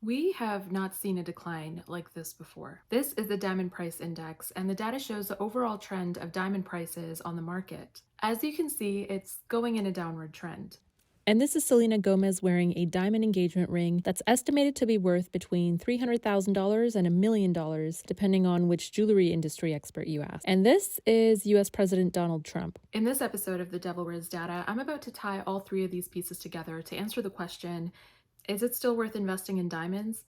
We have not seen a decline like this before. This is the Diamond Price Index, and the data shows the overall trend of diamond prices on the market. As you can see, it's going in a downward trend. And this is Selena Gomez wearing a diamond engagement ring that's estimated to be worth between $300,000 and $1 million, depending on which jewelry industry expert you ask. And this is US President Donald Trump. In this episode of The Devil Wears Data, I'm about to tie all three of these pieces together to answer the question, is it still worth investing in diamonds?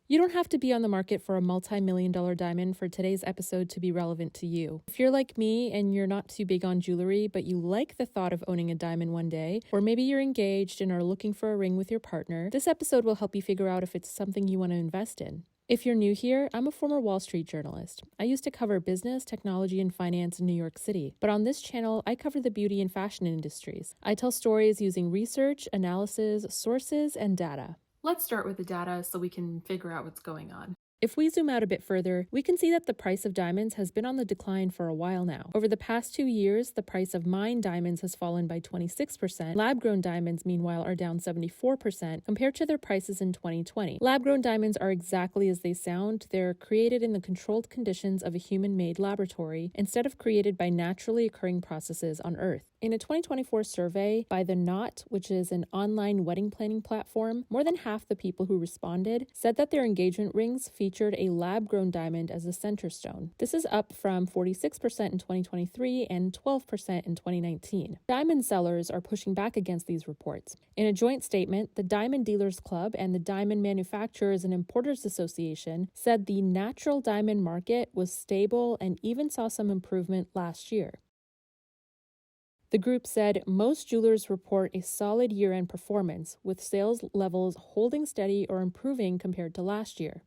You don't have to be on the market for a multi-million-dollar diamond for today's episode to be relevant to you. If you're like me and you're not too big on jewelry, but you like the thought of owning a diamond one day, or maybe you're engaged and are looking for a ring with your partner, this episode will help you figure out if it's something you want to invest in. If you're new here, I'm a former Wall Street journalist. I used to cover business, technology, and finance in New York City. But on this channel, I cover the beauty and fashion industries. I tell stories using research, analysis, sources, and data. Let's start with the data so we can figure out what's going on. If we zoom out a bit further, we can see that the price of diamonds has been on the decline for a while now. Over the past 2 years, the price of mined diamonds has fallen by 26%. Lab-grown diamonds, meanwhile, are down 74% compared to their prices in 2020. Lab-grown diamonds are exactly as they sound. They're created in the controlled conditions of a human-made laboratory instead of created by naturally occurring processes on Earth. In a 2024 survey by The Knot, which is an online wedding planning platform, more than half the people who responded said that their engagement rings featured a lab-grown diamond as a center stone. This is up from 46% in 2023 and 12% in 2019. Diamond sellers are pushing back against these reports. In a joint statement, the Diamond Dealers Club and the Diamond Manufacturers and Importers Association said the natural diamond market was stable and even saw some improvement last year. The group said most jewelers report a solid year-end performance, with sales levels holding steady or improving compared to last year.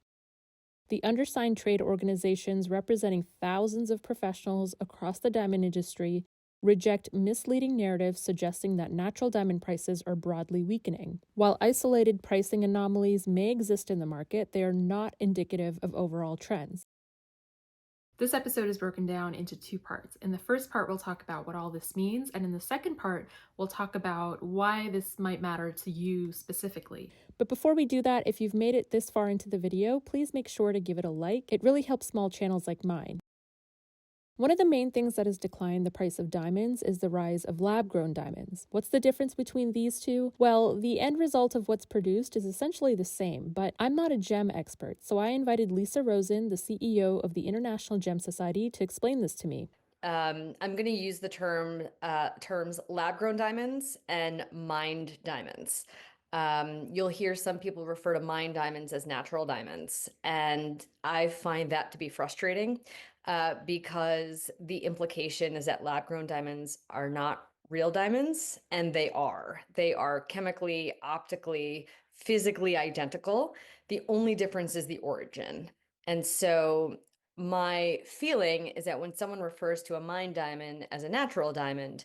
The undersigned trade organizations representing thousands of professionals across the diamond industry reject misleading narratives suggesting that natural diamond prices are broadly weakening. While isolated pricing anomalies may exist in the market, they are not indicative of overall trends. This episode is broken down into two parts. In the first part, we'll talk about what all this means, and in the second part, we'll talk about why this might matter to you specifically. But before we do that, if you've made it this far into the video, please make sure to give it a like. It really helps small channels like mine. One of the main things that has declined the price of diamonds is the rise of lab-grown diamonds. What's the difference between these two? Well, the end result of what's produced is essentially the same, but I'm not a gem expert, so I invited Lisa Rosen, the CEO of the International Gem Society, to explain this to me. I'm going to use the terms lab-grown diamonds and mined diamonds. You'll hear some people refer to mined diamonds as natural diamonds, and I find that to be frustrating because the implication is that lab-grown diamonds are not real diamonds, and they are. They are chemically, optically, physically identical. The only difference is the origin. And so my feeling is that when someone refers to a mined diamond as a natural diamond,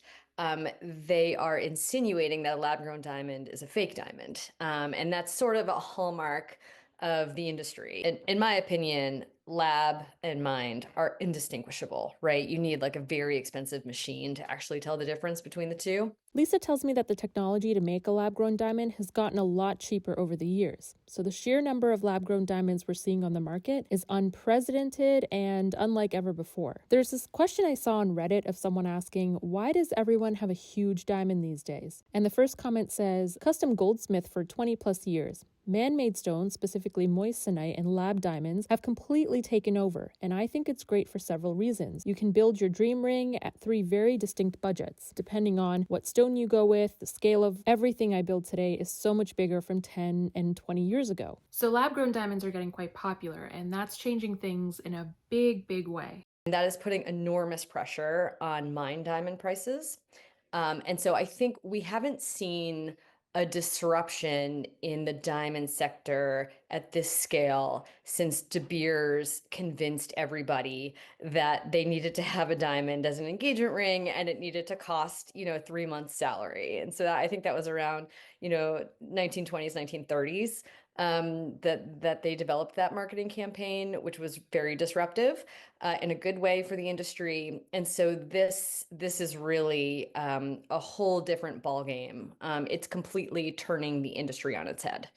they are insinuating that a lab-grown diamond is a fake diamond. And that's sort of a hallmark of the industry. In my opinion, lab and mined are indistinguishable, right? You need like a very expensive machine to actually tell the difference between the two. Lisa tells me that the technology to make a lab-grown diamond has gotten a lot cheaper over the years. So the sheer number of lab-grown diamonds we're seeing on the market is unprecedented and unlike ever before. There's this question I saw on Reddit of someone asking, why does everyone have a huge diamond these days? And the first comment says, custom goldsmith for 20 plus years. Man-made stones, specifically moissanite and lab diamonds, have completely taken over, and I think it's great for several reasons. You can build your dream ring at 3 very distinct budgets. Depending on what stone you go with, the scale of everything I build today is so much bigger from 10 and 20 years ago. So lab-grown diamonds are getting quite popular, and that's changing things in a big, big way. And that is putting enormous pressure on mined diamond prices. And so I think we haven't seen a disruption in the diamond sector at this scale since De Beers convinced everybody that they needed to have a diamond as an engagement ring and it needed to cost, 3 months' salary. And so I think that was around, 1920s, 1930s. that they developed that marketing campaign, which was very disruptive in a good way for the industry. And so this is really a whole different ballgame. It's completely turning the industry on its head.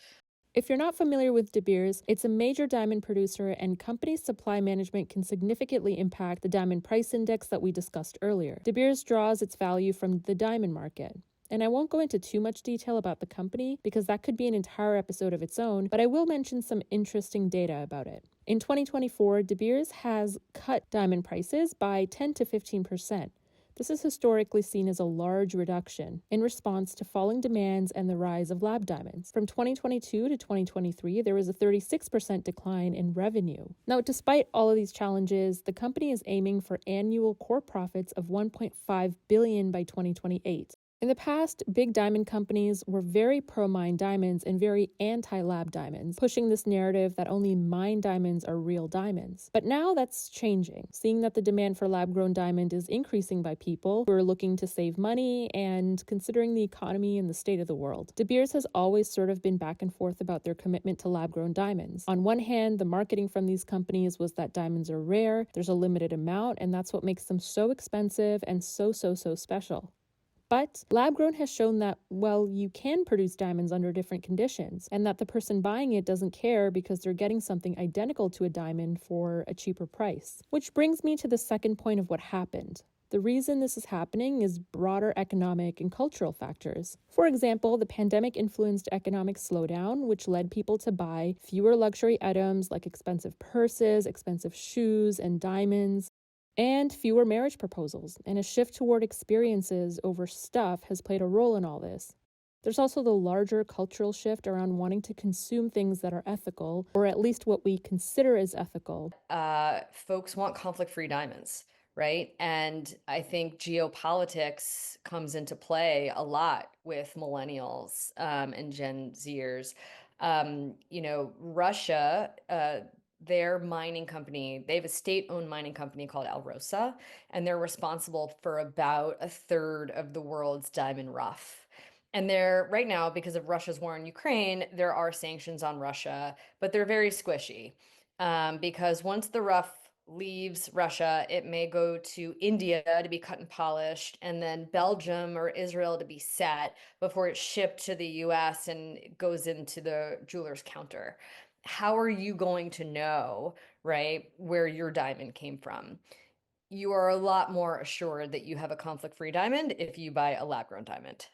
If you're not familiar with De Beers, it's a major diamond producer, and company supply management can significantly impact the diamond price index that we discussed earlier. De Beers draws its value from the diamond market. And I won't go into too much detail about the company because that could be an entire episode of its own, but I will mention some interesting data about it. In 2024, De Beers has cut diamond prices by 10 to 15%. This is historically seen as a large reduction in response to falling demands and the rise of lab diamonds. From 2022 to 2023, there was a 36% decline in revenue. Now, despite all of these challenges, the company is aiming for annual core profits of $1.5 billion by 2028. In the past, big diamond companies were very pro-mined diamonds and very anti-lab diamonds, pushing this narrative that only mined diamonds are real diamonds. But now that's changing, seeing that the demand for lab-grown diamond is increasing by people who are looking to save money and considering the economy and the state of the world. De Beers has always sort of been back and forth about their commitment to lab-grown diamonds. On one hand, the marketing from these companies was that diamonds are rare, there's a limited amount, and that's what makes them so expensive and so special. But lab-grown has shown that, well, you can produce diamonds under different conditions, and that the person buying it doesn't care because they're getting something identical to a diamond for a cheaper price. Which brings me to the second point of what happened. The reason this is happening is broader economic and cultural factors. For example, the pandemic influenced economic slowdown, which led people to buy fewer luxury items like expensive purses, expensive shoes, and diamonds, and fewer marriage proposals, and a shift toward experiences over stuff has played a role in all this. There's also the larger cultural shift around wanting to consume things that are ethical, or at least what we consider as ethical. Folks want conflict-free diamonds, right? And I think geopolitics comes into play a lot with millennials and Gen Zers. Russia, their mining company, they have a state-owned mining company called Alrosa, and they're responsible for about a third of the world's diamond rough. And they're right now, because of Russia's war in Ukraine, there are sanctions on Russia, but they're very squishy because once the rough leaves Russia, it may go to India to be cut and polished, and then Belgium or Israel to be set before it's shipped to the US and goes into the jeweler's counter. How are you going to know, right, where your diamond came from? You are a lot more assured that you have a conflict-free diamond if you buy a lab-grown diamond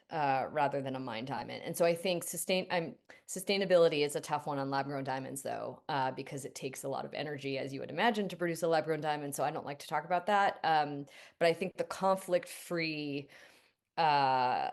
rather than a mined diamond. And so I think sustainability is a tough one on lab-grown diamonds, though, because it takes a lot of energy, as you would imagine, to produce a lab-grown diamond. So I don't like to talk about that. But I think the conflict-free uh,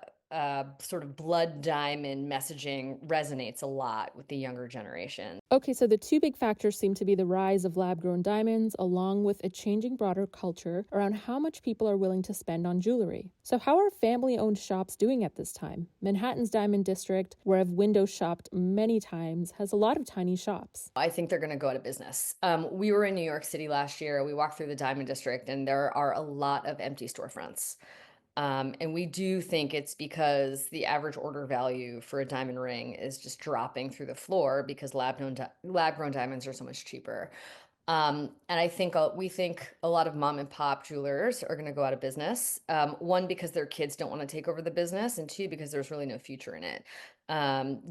sort of blood diamond messaging resonates a lot with the younger generation. Okay, so the two big factors seem to be the rise of lab-grown diamonds along with a changing broader culture around how much people are willing to spend on jewelry. So how are family-owned shops doing at this time? Manhattan's Diamond District, where I've window shopped many times, has a lot of tiny shops. I think they're going to go out of business. We were in New York City last year. We walked through the Diamond District, and there are a lot of empty storefronts. And we do think it's because the average order value for a diamond ring is just dropping through the floor because lab-grown diamonds are so much cheaper. And I think we think a lot of mom and pop jewelers are going to go out of business. One, because their kids don't want to take over the business, and two, because there's really no future in it.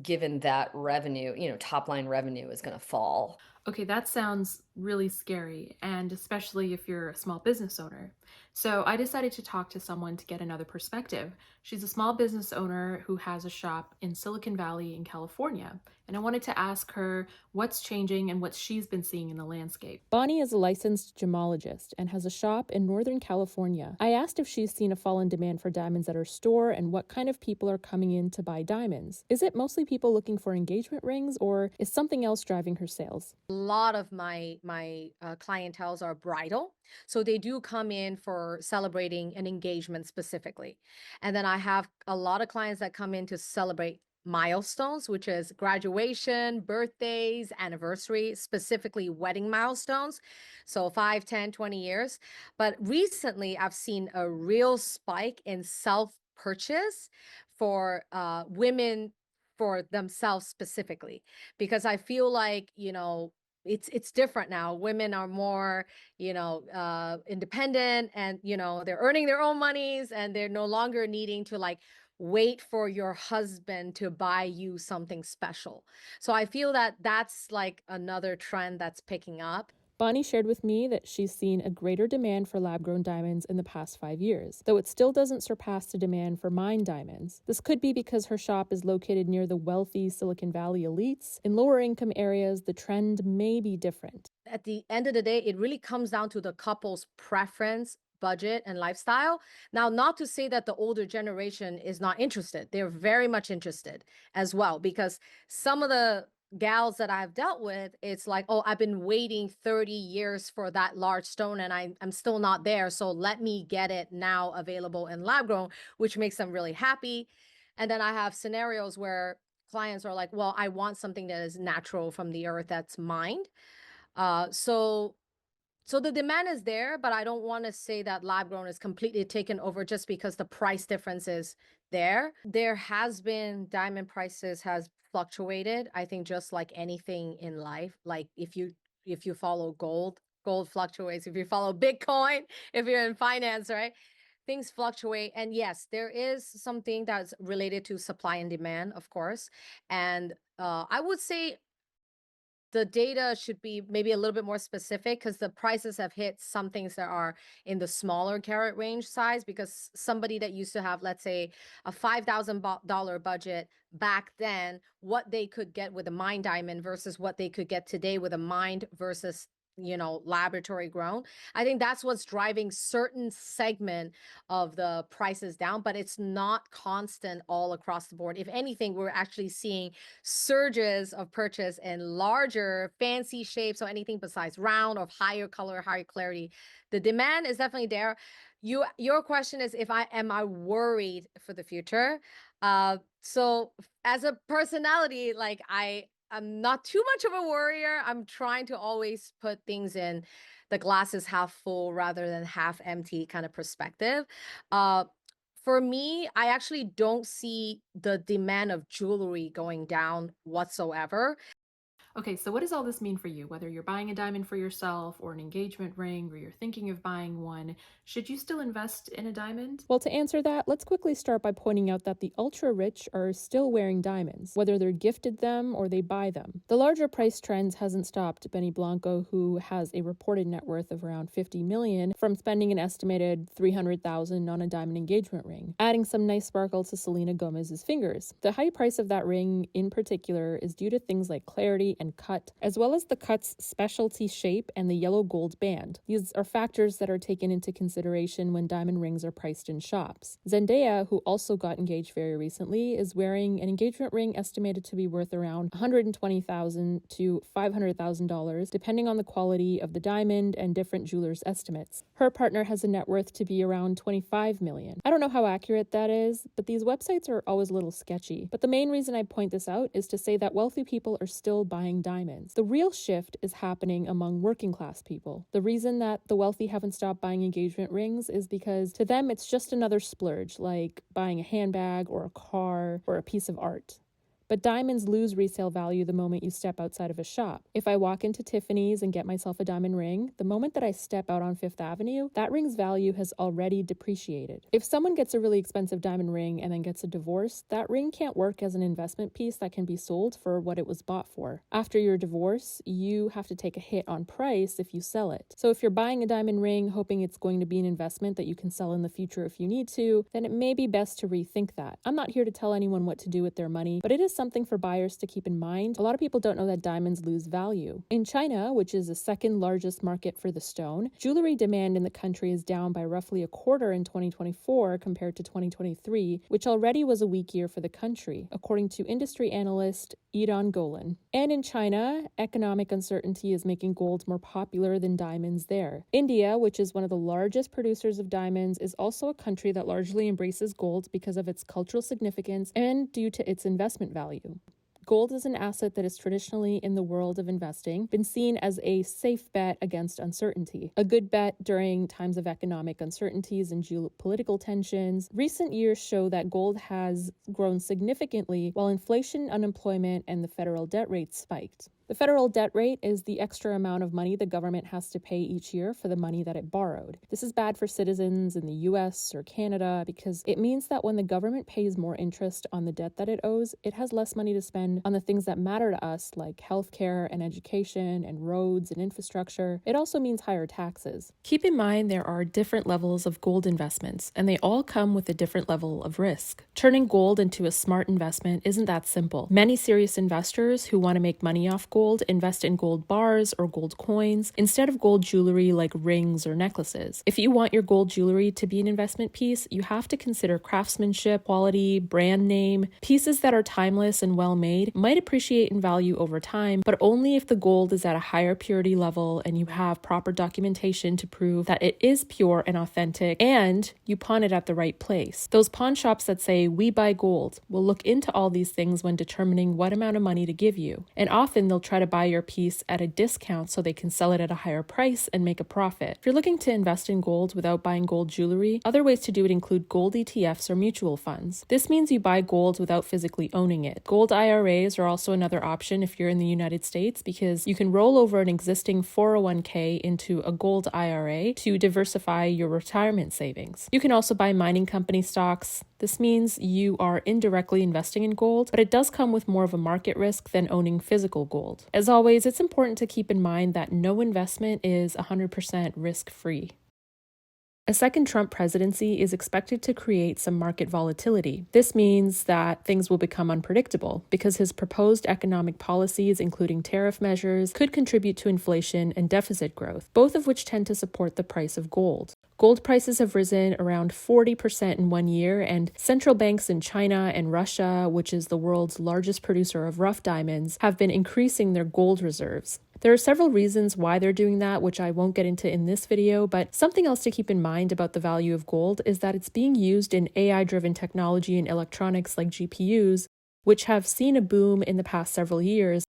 Given that revenue, top line revenue is going to fall. Okay, that sounds really scary, and especially if you're a small business owner. So I decided to talk to someone to get another perspective. She's a small business owner who has a shop in Silicon Valley in California, and I wanted to ask her what's changing and what she's been seeing in the landscape. Bonnie is a licensed gemologist and has a shop in Northern California. I asked if she's seen a fall in demand for diamonds at her store and what kind of people are coming in to buy diamonds. Is it mostly people looking for engagement rings, or is something else driving her sales? A lot of my clientels are bridal, so they do come in for celebrating an engagement specifically. And then I have a lot of clients that come in to celebrate milestones, which is graduation, birthdays, anniversary, specifically wedding milestones. So 5, 10, 20 years. But recently I've seen a real spike in self purchase for women for themselves specifically, because I feel like, it's different now. Women are more, independent, and, they're earning their own monies, and they're no longer needing to like wait for your husband to buy you something special. So I feel that that's like another trend that's picking up. Bonnie shared with me that she's seen a greater demand for lab-grown diamonds in the past 5 years, though it still doesn't surpass the demand for mined diamonds. This could be because her shop is located near the wealthy Silicon Valley elites. In lower income areas, the trend may be different. At the end of the day, it really comes down to the couple's preference, budget, and lifestyle. Now, not to say that the older generation is not interested. They're very much interested as well, because some of the gals that I've dealt with, it's like, oh, I've been waiting 30 years for that large stone, and I'm still not there. So let me get it now available in lab grown, which makes them really happy. And then I have scenarios where clients are like, well, I want something that is natural from the earth, that's mined. So the demand is there, but I don't want to say that lab grown is completely taken over just because the price difference is there. There has been, diamond prices has fluctuated. I think just like anything in life, like if you follow gold, gold fluctuates. If you follow Bitcoin, if you're in finance, right? Things fluctuate. And yes, there is something that's related to supply and demand, of course. And I would say the data should be maybe a little bit more specific, because the prices have hit some things that are in the smaller carat range size, because somebody that used to have, let's say, a $5,000 budget back then, what they could get with a mined diamond versus what they could get today with a mined versus laboratory grown. I think that's what's driving certain segment of the prices down, but it's not constant all across the board. If anything, we're actually seeing surges of purchase in larger fancy shapes, or anything besides round, of higher color, higher clarity. The demand is definitely there. Your question is, if I am I worried for the future? So as a personality, like I'm not too much of a worrier. I'm trying to always put things in the glass is half full rather than half empty kind of perspective. Uh, for me, I actually don't see the demand of jewelry going down whatsoever. Okay, so what does all this mean for you? Whether you're buying a diamond for yourself or an engagement ring, or you're thinking of buying one, should you still invest in a diamond? Well, to answer that, let's quickly start by pointing out that the ultra-rich are still wearing diamonds, whether they're gifted them or they buy them. The larger price trends hasn't stopped Benny Blanco, who has a reported net worth of around $50 million, from spending an estimated $300,000 on a diamond engagement ring, adding some nice sparkle to Selena Gomez's fingers. The high price of that ring in particular is due to things like clarity and cut, as well as the cut's specialty shape and the yellow gold band. These are factors that are taken into consideration when diamond rings are priced in shops. Zendaya, who also got engaged very recently, is wearing an engagement ring estimated to be worth around $120,000 to $500,000, depending on the quality of the diamond and different jewelers' estimates. Her partner has a net worth to be around $25 million. I don't know how accurate that is, but these websites are always a little sketchy. But the main reason I point this out is to say that wealthy people are still buying diamonds. The real shift is happening among working class people. The reason that the wealthy haven't stopped buying engagement rings is because to them it's just another splurge, like buying a handbag or a car or a piece of art. But diamonds lose resale value the moment you step outside of a shop. If I walk into Tiffany's and get myself a diamond ring, the moment that I step out on Fifth Avenue, that ring's value has already depreciated. If someone gets a really expensive diamond ring and then gets a divorce, that ring can't work as an investment piece that can be sold for what it was bought for. After your divorce, you have to take a hit on price if you sell it. So if you're buying a diamond ring hoping it's going to be an investment that you can sell in the future if you need to, then it may be best to rethink that. I'm not here to tell anyone what to do with their money, but it is something for buyers to keep in mind. A lot of people don't know that diamonds lose value. In China, which is the second largest market for the stone, jewelry demand in the country is down by roughly a quarter in 2024 compared to 2023, which already was a weak year for the country, according to industry analyst Iran Golan. And in China, economic uncertainty is making gold more popular than diamonds there. India, which is one of the largest producers of diamonds, is also a country that largely embraces gold because of its cultural significance and due to its investment value. Gold is an asset that is traditionally, in the world of investing, been seen as a safe bet against uncertainty. A good bet during times of economic uncertainties and geopolitical tensions. Recent years show that gold has grown significantly while inflation, unemployment, and the federal debt rate spiked. The federal debt rate is the extra amount of money the government has to pay each year for the money that it borrowed. This is bad for citizens in the US or Canada because it means that when the government pays more interest on the debt that it owes, it has less money to spend on the things that matter to us, like healthcare and education and roads and infrastructure. It also means higher taxes. Keep in mind there are different levels of gold investments, and they all come with a different level of risk. Turning gold into a smart investment isn't that simple. Many serious investors who want to make money off gold invest in gold bars or gold coins instead of gold jewelry like rings or necklaces. If you want your gold jewelry to be an investment piece, you have to consider craftsmanship, quality, brand name. Pieces that are timeless and well made might appreciate in value over time, but only if the gold is at a higher purity level and you have proper documentation to prove that it is pure and authentic, and you pawn it at the right place. Those pawn shops that say, "We buy gold," will look into all these things when determining what amount of money to give you. And often they'll try to buy your piece at a discount so they can sell it at a higher price and make a profit. If you're looking to invest in gold without buying gold jewelry, other ways to do it include gold ETFs or mutual funds. This means you buy gold without physically owning it. Gold IRAs are also another option if you're in the United States because you can roll over an existing 401k into a gold IRA to diversify your retirement savings. You can also buy mining company stocks. This means you are indirectly investing in gold, but it does come with more of a market risk than owning physical gold. As always, it's important to keep in mind that no investment is 100% risk-free. A second Trump presidency is expected to create some market volatility. This means that things will become unpredictable because his proposed economic policies, including tariff measures, could contribute to inflation and deficit growth, both of which tend to support the price of gold. Gold prices have risen around 40% in 1 year, and central banks in China and Russia, which is the world's largest producer of rough diamonds, have been increasing their gold reserves. There are several reasons why they're doing that, which I won't get into in this video, but something else to keep in mind about the value of gold is that it's being used in AI-driven technology and electronics like GPUs, which have seen a boom in the past several years.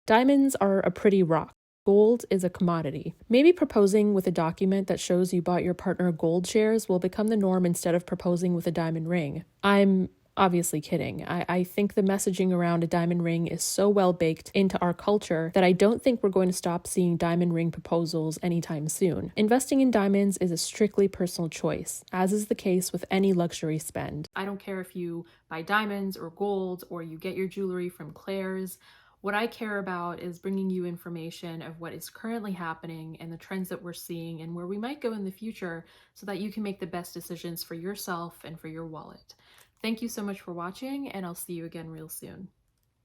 Diamonds are a pretty rock. Gold is a commodity. Maybe proposing with a document that shows you bought your partner gold shares will become the norm instead of proposing with a diamond ring. I'm obviously kidding. I think the messaging around a diamond ring is so well baked into our culture that I don't think we're going to stop seeing diamond ring proposals anytime soon. Investing in diamonds is a strictly personal choice, as is the case with any luxury spend. I don't care if you buy diamonds or gold or you get your jewelry from Claire's. What I care about is bringing you information of what is currently happening and the trends that we're seeing and where we might go in the future so that you can make the best decisions for yourself and for your wallet. Thank you so much for watching, and I'll see you again real soon.